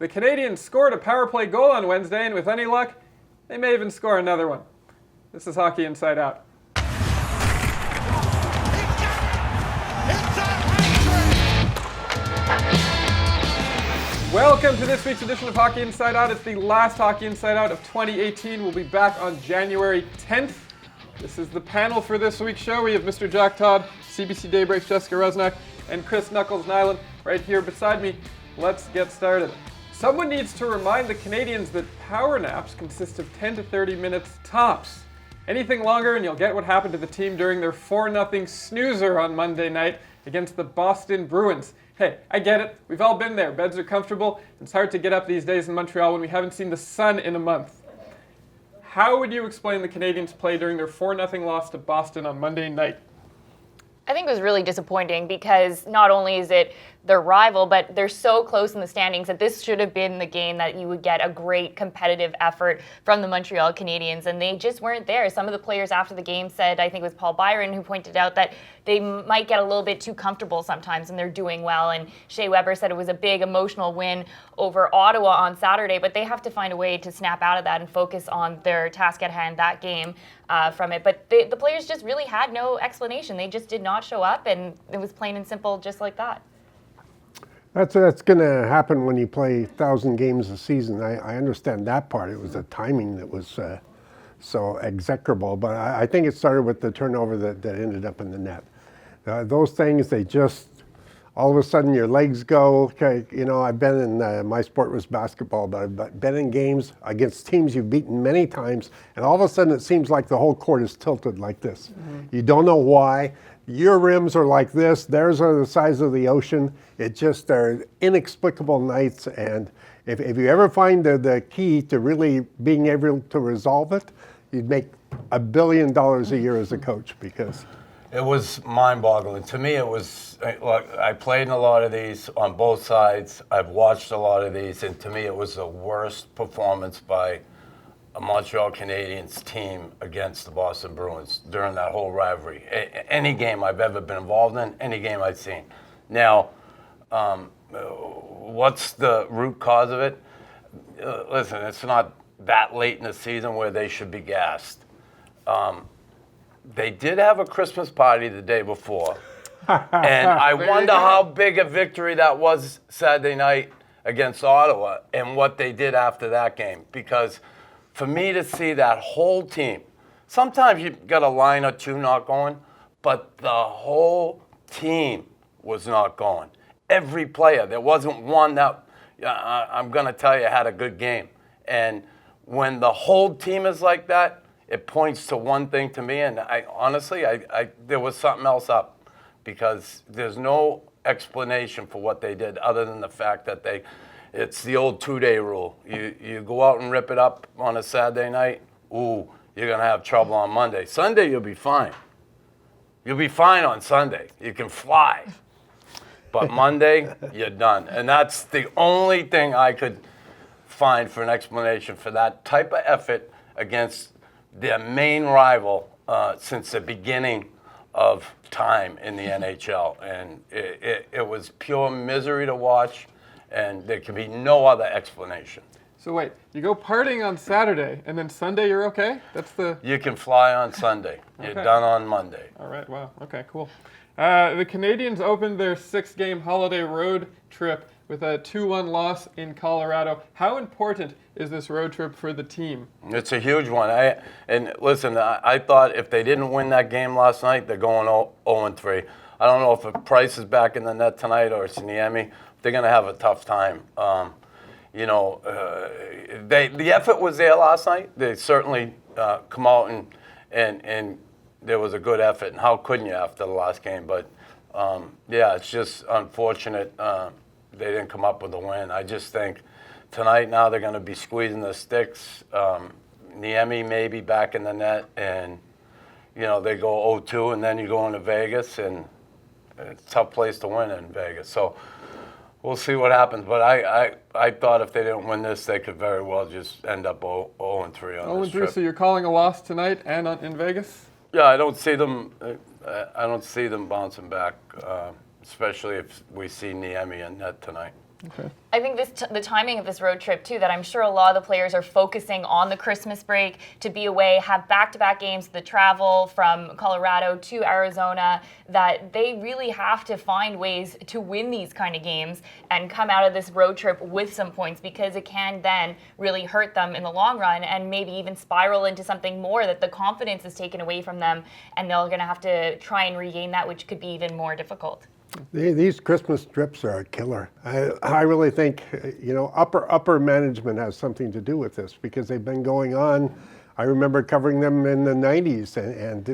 The Canadiens scored a power play goal on Wednesday, and with any luck, they may even score another one. This is Hockey Inside Out. Welcome to this week's edition of Hockey Inside Out. It's the last Hockey Inside Out of 2018. We'll be back on January 10th. This is the panel for this week's show. We have Mr. Jack Todd, CBC Daybreak's Jessica Rusnak, and Chris Knuckles-Nyland right here beside me. Let's get started. Someone needs to remind the Canadiens that power naps consist of 10 to 30 minutes tops. Anything longer and you'll get what happened to the team during their 4-0 snoozer on Monday night against the Boston Bruins. Hey, I get it. We've all been there. Beds are comfortable. It's hard to get up these days in Montreal when we haven't seen the sun in a month. How would you explain the Canadiens' play during their 4-0 loss to Boston on Monday night? I think it was really disappointing because not only is it their rival, but they're so close in the standings that this should have been the game that you would get a great competitive effort from the Montreal Canadiens, and they just weren't there. Some of the players after the game said, I think it was Paul Byron who pointed out that they might get a little bit too comfortable sometimes and they're doing well, and Shea Weber said it was a big emotional win over Ottawa on Saturday, but they have to find a way to snap out of that and focus on their task at hand, that game from it. But the players just really had no explanation. They just did not show up, and it was plain and simple just like that. That's going to happen when you play 1,000 games a season. I understand that part. It was the timing that was so execrable. But I think it started with the turnover that ended up in the net. Those things, they just, all of a sudden your legs go. Okay, you know, I've been in, my sport was basketball, but I've been in games against teams you've beaten many times, and all of a sudden it seems like the whole court is tilted like this. Mm-hmm. You don't know why. Your rims are like this, theirs are the size of the ocean. It just are inexplicable nights, and if you ever find the key to really being able to resolve it, you'd make $1 billion a year as a coach, because it was mind-boggling. To me, it was, look, I played in a lot of these on both sides. I've watched a lot of these, and to me it was the worst performance by a Montreal Canadiens team against the Boston Bruins during that whole rivalry. Any game I've ever been involved in, any game I've seen. Now, what's the root cause of it? Listen, it's not that late in the season where they should be gassed. They did have a Christmas party the day before, and I wonder how big a victory that was Saturday night against Ottawa and what they did after that game, because for me to see that whole team, sometimes you've got a line or two not going, but the whole team was not going. Every player. There wasn't one that, I'm going to tell you, had a good game. And when the whole team is like that, it points to one thing to me, and I honestly, there was something else up, because there's no explanation for what they did other than the fact that it's the old 2-day rule. You go out and rip it up on a Saturday night, ooh, you're going to have trouble on Monday. Sunday, you'll be fine. You'll be fine on Sunday. You can fly. But Monday, you're done. And that's the only thing I could find for an explanation for that type of effort against their main rival since the beginning of time in the NHL. And it was pure misery to watch. And there can be no other explanation. So wait, you go partying on Saturday, and then Sunday you're okay? You can fly on Sunday. You're done on Monday. All right, wow, okay, cool. The Canadiens opened their 6-game holiday road trip with a 2-1 loss in Colorado. How important is this road trip for the team? It's a huge one. And listen, I thought if they didn't win that game last night, they're going 0-3. I don't know if Price is back in the net tonight or it's Niemi. They're going to have a tough time. The effort was there last night. They certainly come out and there was a good effort. And how couldn't you after the last game? But, it's just unfortunate they didn't come up with a win. I just think tonight now they're going to be squeezing the sticks. Niemi may be back in the net, and, they go 0-2, and then you go into Vegas, and it's a tough place to win in Vegas. So we'll see what happens, but I thought if they didn't win this, they could very well just end up 0-3 on this trip. So you're calling a loss tonight and in Vegas? Yeah, I don't see them bouncing back, especially if we see Niemi in net tonight. I think the timing of this road trip too, that I'm sure a lot of the players are focusing on the Christmas break to be away, have back-to-back games, the travel from Colorado to Arizona, that they really have to find ways to win these kind of games and come out of this road trip with some points, because it can then really hurt them in the long run and maybe even spiral into something more, that the confidence is taken away from them and they're going to have to try and regain that, which could be even more difficult. These Christmas trips are a killer. I really think, upper management has something to do with this, because they've been going on. I remember covering them in the 90s, and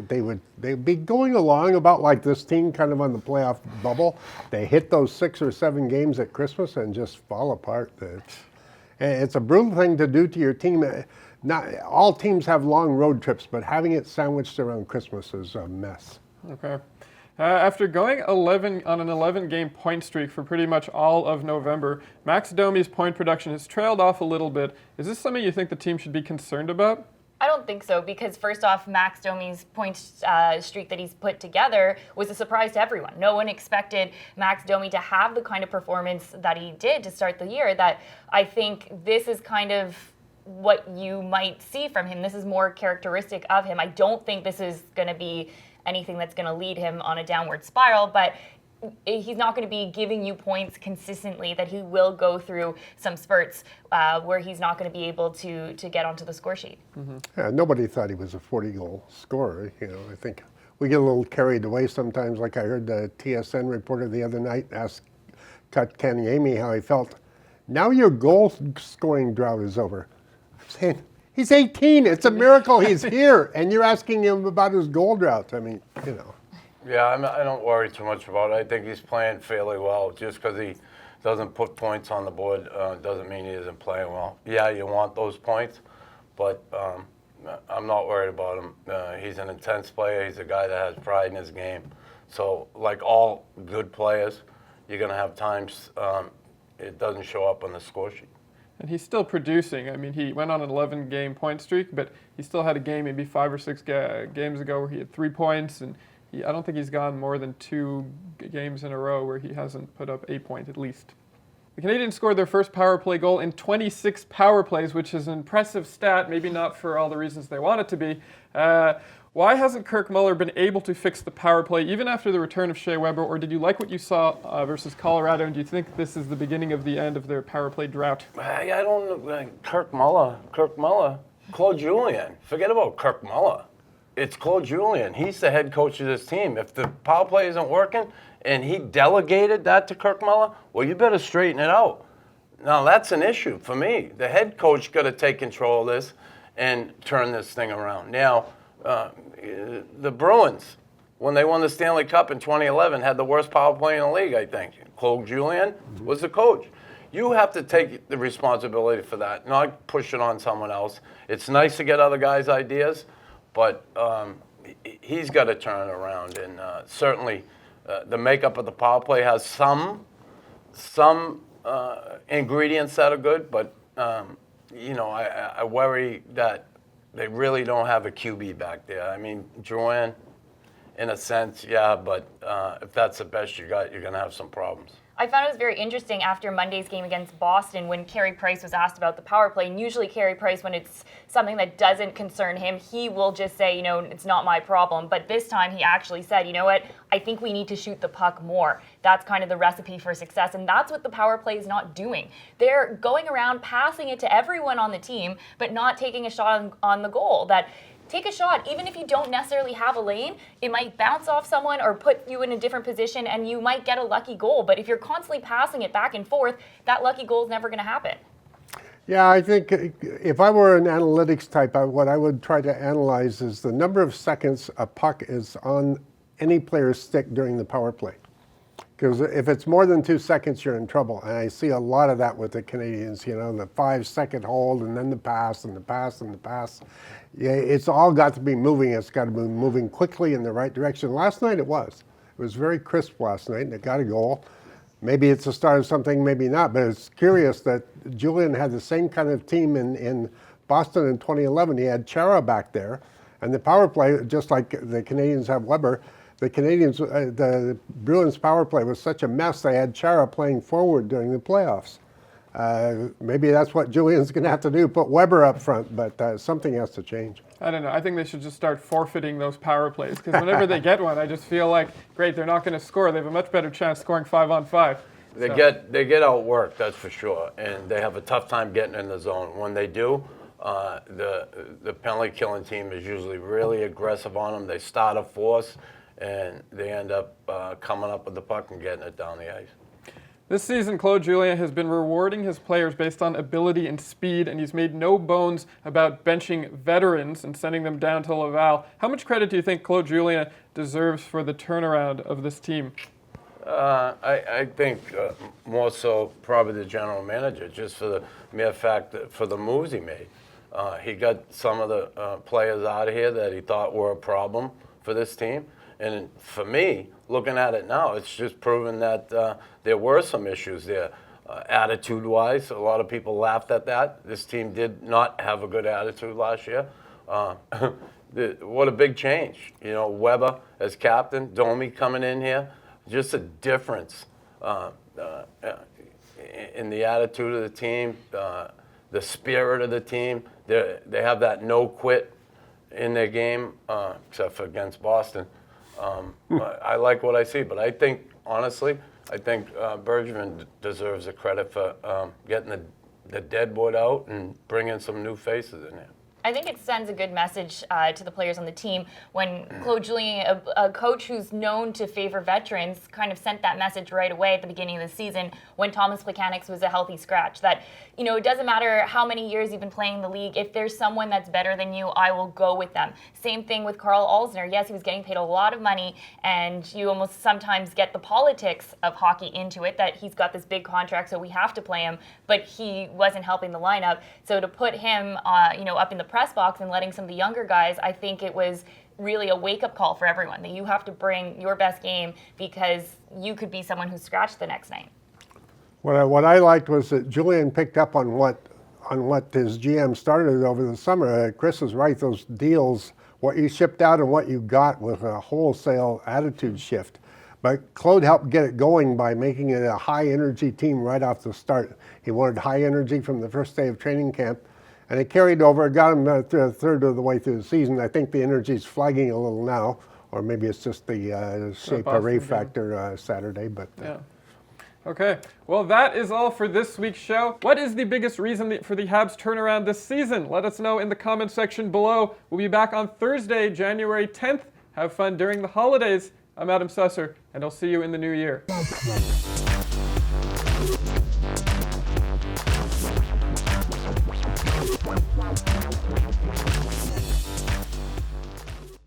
they'd be going along about like this team kind of on the playoff bubble. They hit those 6 or 7 games at Christmas and just fall apart. It's a brutal thing to do to your team. Not all teams have long road trips, but having it sandwiched around Christmas is a mess. Okay. After going on an 11-game point streak for pretty much all of November, Max Domi's point production has trailed off a little bit. Is this something you think the team should be concerned about? I don't think so, because first off, Max Domi's point streak that he's put together was a surprise to everyone. No one expected Max Domi to have the kind of performance that he did to start the year. That I think this is kind of what you might see from him. This is more characteristic of him. I don't think this is going to be anything that's going to lead him on a downward spiral, but he's not going to be giving you points consistently, that he will go through some spurts where he's not going to be able to get onto the score sheet. Mm-hmm. Yeah, nobody thought he was a 40-goal scorer. I think we get a little carried away sometimes. Like I heard the TSN reporter the other night cut Kaniemi how he felt. Now your goal scoring drought is over. I'm saying, he's 18. It's a miracle he's here, and you're asking him about his goal drought. I mean, Yeah, I don't worry too much about it. I think he's playing fairly well. Just because he doesn't put points on the board doesn't mean he isn't playing well. Yeah, you want those points, but I'm not worried about him. He's an intense player. He's a guy that has pride in his game. So, like all good players, you're going to have times it doesn't show up on the score sheet. And he's still producing. I mean, he went on an 11-game point streak, but he still had a game maybe 5 or 6 games ago where he had 3 points, and I don't think he's gone more than 2 games in a row where he hasn't put up a point at least. The Canadiens scored their first power play goal in 26 power plays, which is an impressive stat, maybe not for all the reasons they want it to be. Why hasn't Kirk Muller been able to fix the power play even after the return of Shea Weber, or did you like what you saw versus Colorado, and do you think this is the beginning of the end of their power play drought? I don't know. Kirk Muller, Claude Julien. Forget about Kirk Muller. It's Claude Julien. He's the head coach of this team. If the power play isn't working and he delegated that to Kirk Muller, well, you better straighten it out. Now, that's an issue for me. The head coach got to take control of this and turn this thing around. Now, the Bruins, when they won the Stanley Cup in 2011, had the worst power play in the league, I think. Claude Julien was the coach. You have to take the responsibility for that, not push it on someone else. It's nice to get other guys' ideas, but he's got to turn it around. And certainly the makeup of the power play has some ingredients that are good, but I worry that they really don't have a QB back there. I mean, Drouin, in a sense, yeah, but if that's the best you got, you're going to have some problems. I found it was very interesting after Monday's game against Boston when Carey Price was asked about the power play. And usually Carey Price, when it's something that doesn't concern him, he will just say, it's not my problem. But this time he actually said, you know what, I think we need to shoot the puck more. That's kind of the recipe for success. And that's what the power play is not doing. They're going around passing it to everyone on the team, but not taking a shot on the goal. Take a shot, even if you don't necessarily have a lane, it might bounce off someone or put you in a different position and you might get a lucky goal. But if you're constantly passing it back and forth, that lucky goal is never going to happen. Yeah, I think if I were an analytics type, what I would try to analyze is the number of seconds a puck is on any player's stick during the power play. Because if it's more than 2 seconds, you're in trouble. And I see a lot of that with the Canadiens, the 5-second hold and then the pass and the pass and the pass. Yeah, it's all got to be moving. It's got to be moving quickly in the right direction. Last night it was. It was very crisp last night, and it got a goal. Maybe it's the start of something, maybe not. But it's curious that Julien had the same kind of team in Boston in 2011. He had Chara back there. And the power play, just like the Canadiens have Weber, the Canadiens, the Bruins power play was such a mess. They had Chara playing forward during the playoffs. Maybe that's what Julien's going to have to do, put Weber up front, but something has to change. I don't know. I think they should just start forfeiting those power plays because whenever they get one, I just feel like, great, they're not going to score. They have a much better chance scoring 5-on-5. They get outworked, that's for sure, and they have a tough time getting in the zone. When they do, the penalty killing team is usually really aggressive on them. They start a force, and they end up coming up with the puck and getting it down the ice. This season, Claude Julien has been rewarding his players based on ability and speed, and he's made no bones about benching veterans and sending them down to Laval. How much credit do you think Claude Julien deserves for the turnaround of this team? I think more so probably the general manager, just for the mere fact that for the moves he made. He got some of the players out of here that he thought were a problem for this team. And for me, looking at it now, it's just proven that there were some issues there. Attitude-wise, a lot of people laughed at that. This team did not have a good attitude last year. What a big change. You know, Weber as captain, Domi coming in here. Just a difference in the attitude of the team, the spirit of the team. They have that no quit in their game, except for against Boston. I like what I see, but I think, honestly, Bergevin deserves the credit for getting the deadwood out and bringing some new faces in there. I think it sends a good message to the players on the team when Claude Julien, a coach who's known to favor veterans, kind of sent that message right away at the beginning of the season when Thomas Plekanec was a healthy scratch. That, you know, it doesn't matter how many years you've been playing the league. If there's someone that's better than you, I will go with them. Same thing with Carl Alzner. Yes, he was getting paid a lot of money, and you almost sometimes get the politics of hockey into it, that he's got this big contract, so we have to play him, but he wasn't helping the lineup. So to put him, up in the press box and letting some of the younger guys, I think it was really a wake-up call for everyone that you have to bring your best game because you could be someone who's scratched the next night. What I liked was that Julien picked up on what his GM started over the summer. Chris is right; those deals, what you shipped out and what you got, was a wholesale attitude shift. But Claude helped get it going by making it a high-energy team right off the start. He wanted high energy from the first day of training camp. And it carried over, got him to a third of the way through the season. I think the energy's flagging a little now, or maybe it's just the Shea Paré factor Saturday. But yeah. Okay, well, that is all for this week's show. What is the biggest reason for the Habs turnaround this season? Let us know in the comment section below. We'll be back on Thursday, January 10th. Have fun during the holidays. I'm Adam Susser, and I'll see you in the new year.